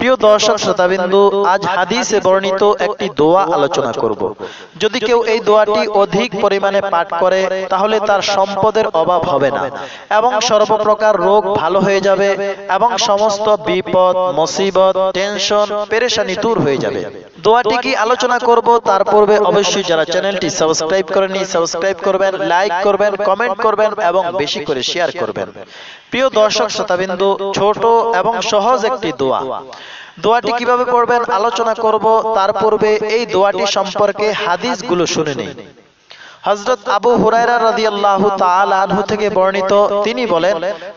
প্রিয় দর্শক শ্রোতাবিন্দু, আজ হাদিসে বর্ণিত একটি দোয়া আলোচনা করব। যদি কেউ এই দোয়াটি অধিক পরিমাণে পাঠ করে তাহলে তার সম্পদের অভাব হবে না এবং সর্বপ্রকার রোগ ভালো হয়ে যাবে এবং সমস্ত বিপদ, মুসিবত, টেনশন, পেরেশানি দূর হয়ে যাবে। দোয়াটি কি আলোচনা করব তার পূর্বে অবশ্যই যারা চ্যানেলটি সাবস্ক্রাইব করেনি সাবস্ক্রাইব করবেন, লাইক করবেন, কমেন্ট করবেন এবং বেশি করে শেয়ার করবেন। প্রিয় দর্শক শ্রোতাবিন্দু, ছোট এবং সহজ একটি দোয়া। দোয়াটি কিভাবে পড়বেন আলোচনা করব, তার পূর্বে এই দোয়াটি সম্পর্কে হাদিসগুলো শুনে নিন। হযরত আবু হুরায়রা রাদিয়াল্লাহু তাআলা আনহু থেকে বর্ণিত, তিনি বলেন,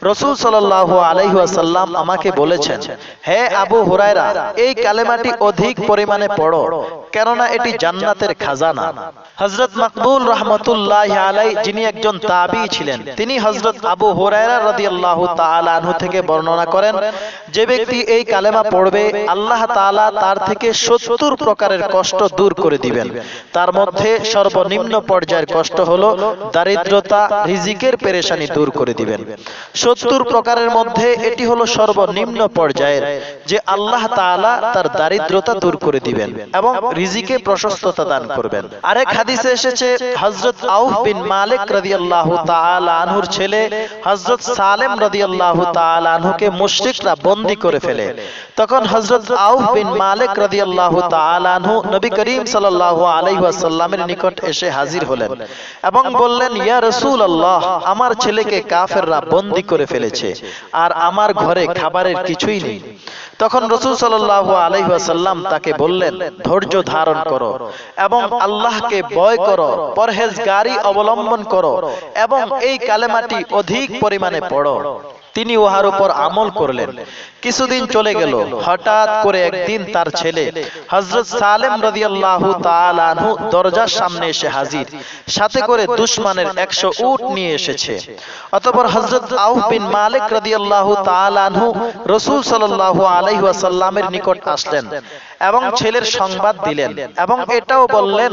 রাসূল সাল্লাল্লাহু আলাইহি ওয়াসাল্লাম আমাকে বলেছেন, হে আবু হুরায়রা, এই কালেমাটি অধিক পরিমাণে পড়ো, কেননা এটি জান্নাতের খাজানা। হযরত মাকবুল রাহমাতুল্লাহি আলাইহি, যিনি একজন তাবিঈ ছিলেন, তিনি হযরত আবু হুরায়রা রাদিয়াল্লাহু তাআলা আনহু থেকে বর্ণনা করেন, যে ব্যক্তি এই কালেমা পড়বে আল্লাহ তাআলা তার থেকে ৭০ প্রকারের কষ্ট দূর করে দিবেন। তার মধ্যে সর্বনিম্ন পর্যায়ের কষ্ট হলো দারিদ্রতা, রিজিকের পেরেশানি দূর করে দিবেন। ৭০ প্রকারের মধ্যে এটি হলো সর্বনিম্ন পর্যায়ের, যে আল্লাহ তাআলা তার দারিদ্রতা দূর করে দিবেন এবং রিজিকে প্রশস্ততা দান করবেন। আরেক হাদিসে এসেছে, হযরত আউফ বিন মালিক রাদিয়াল্লাহু তাআলা আনহুর ছেলে হযরত সালেম রাদিয়াল্লাহু তাআলা আনহুকে মুশরিকরা বন্দী করে ফেলে। তখন হযরত আউফ বিন মালিক রাদিয়াল্লাহু তাআলা আনহু নবী করিম সাল্লাল্লাহু আলাইহি ওয়াসাল্লামের নিকট এসে হাজির হলেন এবং বললেন, ইয়া রাসূলুল্লাহ, আমার ছেলেকে কাফেররা বন্দী করে ফেলেছে আর আমার ঘরে খাবারের কিছুই নেই। তখন রাসূল সাল্লাল্লাহু আলাইহি ওয়াসাল্লাম তাকে বললেন, ধৈর্য ধারণ করো এবং আল্লাহকে ভয় করো, পরহেজগারি অবলম্বন করো এবং এই কালেমাটি অধিক পরিমাণে পড়ো। তিনি উহার উপর আমল করলেন। কিছুদিন চলে গেল। হঠাৎ করে একদিন তার ছেলে হযরত সালেম রাদিয়াল্লাহু তাআলা আনহু দরজার সামনে এসে হাজির, সাথে করে দুশমনের ১০০ উট নিয়ে এসেছে। অতঃপর হযরত আউফ বিন মালিক রাদিয়াল্লাহু তাআলা আনহু রাসূল সাল্লাল্লাহু আলাইহি ওয়াসাল্লামের নিকট আসলেন এবং ছেলের সংবাদ দিলেন এবং এটাও বললেন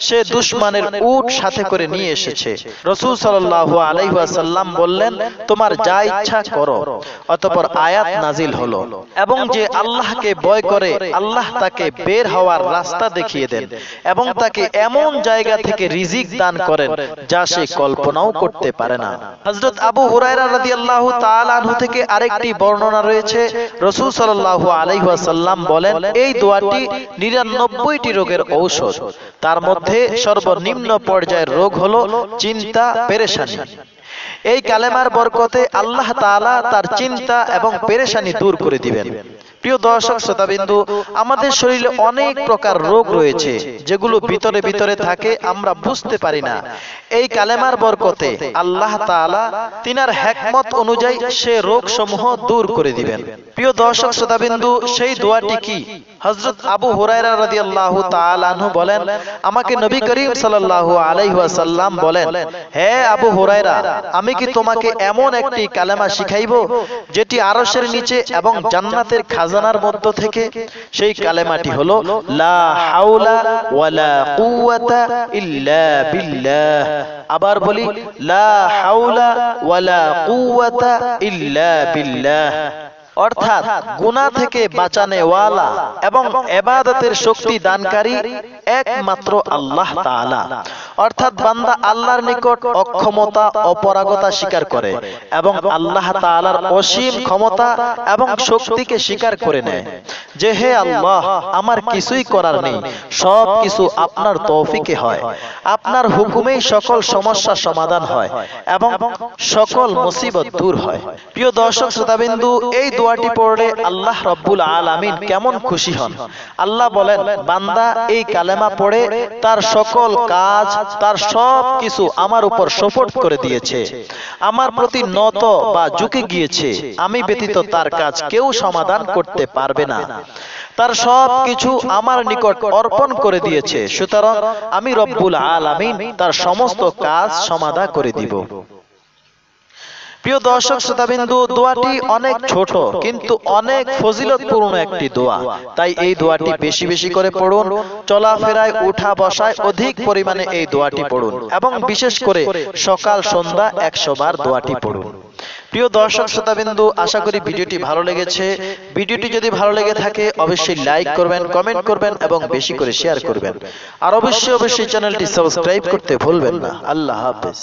সে দুশমনের উট সাথে করে নিয়ে এসেছে। রাসূল সাল্লাল্লাহু আলাইহি ওয়াসাল্লাম বললেন, তোমার যা ইচ্ছা করো। অতঃপর আয়াত নাজিল হলো এবং যে আল্লাহকে ভয় করে আল্লাহ তাকে বের হওয়ার রাস্তা দেখিয়ে দেন এবং তাকে এমন জায়গা থেকে রিজিক দান করেন যা সে কল্পনাও করতে পারে না। হযরত আবু হুরায়রা রাদিয়াল্লাহু তাআলা আনহু থেকে আরেকটি বর্ণনা রয়েছে, রাসূল সাল্লাল্লাহু আলাইহি ওয়াসাল্লাম বলেন, এই দোয়াটি ৯৯টি রোগের ঔষধ। তার মধ্যে সর্বনিম্ন পর্যায়ের রোগ হলো চিন্তা, পেরেশানি। এই কালেমার বরকতে আল্লাহ তাআলা তার চিন্তা এবং পেরেশানি দূর করে দিবেন। প্রিয় দর্শক শ্রোতাবিন্দু, আমাদের শরীরে অনেক প্রকার রোগ রয়েছে যেগুলো ভিতরে ভিতরে থাকে, আমরা বুঝতে পারি না। এই কালেমার বরকতে আল্লাহ তাআলা তিনার হিকমত অনুযায়ী সে রোগ সমূহ দূর করে দিবেন। প্রিয় দর্শক শ্রোতাবিন্দু, সেই দোয়াটি কি? হযরত আবু হুরায়রা রাদিয়াল্লাহু তাআলা আনহু বলেন, আমাকে নবী করিম সাল্লাল্লাহু আলাইহি ওয়াসাল্লাম বলেন, হে আবু হুরায়রা, আমি কি তোমাকে এমন একটি কালেমা শিখাইব যেটি আরশের নিচে এবং জান্নাতের খাজানার মধ্য থেকে? সেই কালেমাটি হলো লা হাওলা ওয়ালা কুওয়াতা ইল্লা বিল্লাহ। আবার বলি, লা হাওলা ওয়ালা কুওয়াতা ইল্লা বিল্লাহ। অর্থাৎ গুনাহ থেকে বাঁচানেওয়ালা এবং ইবাদতের শক্তি দানকারী একমাত্র আল্লাহ তাআলা। অর্থাৎ বান্দা আল্লাহর নিকট অক্ষমতা, অপারগতা স্বীকার করে এবং আল্লাহ তাআলার অসীম ক্ষমতা এবং শক্তিকে স্বীকার করে নেয় যে, হে আল্লাহ, আমার কিছুই করার নেই, সব কিছু আপনার তৌফিকে হয়, আপনার হুকুমেই সকল সমস্যার সমাধান হয় এবং সকল মুসিবত দূর হয়। প্রিয় দর্শক শ্রোতাবিন্দু, এই দোয়াটি পড়লে আল্লাহ রাব্বুল আলামিন কেমন খুশি হন। আল্লাহ বলেন, বান্দা এই কালেমা পড়ে তার সকল কাজ, তার সব কিছু আমার উপর সুপর্দ করে দিয়েছে, আমার প্রতি নত বা ঝুঁকে গিয়েছে, আমি ব্যতীত তার কাজ কেউ সমাধান করতে পারবে না, তার সব কিছু আমার নিকট অর্পণ করে দিয়েছে, সুতরাং আমি রব্বুল আলামিন তার সমস্ত কাজ সমাধা করে দিব। প্রিয় দর্শক শ্রোতাবিন্দু, দোয়াটি অনেক ছোট কিন্তু অনেক ফজিলতপূর্ণ একটি দোয়া। তাই এই দোয়াটি বেশি বেশি করে পড়ুন। চলাফেরায়, উঠা বসায় অধিক পরিমাণে এই দোয়াটি পড়ুন এবং বিশেষ করে সকাল সন্ধ্যা ১০০ বার দোয়াটি পড়ুন। প্রিয় দর্শক শ্রোতাবিন্দু, আশা করি ভিডিওটি ভালো লেগেছে। ভিডিওটি যদি ভালো লেগে থাকে অবশ্যই লাইক করবেন, কমেন্ট করবেন এবং বেশি করে শেয়ার করবেন। আর অবশ্যই চ্যানেলটি সাবস্ক্রাইব করতে ভুলবেন না। আল্লাহ হাফেজ।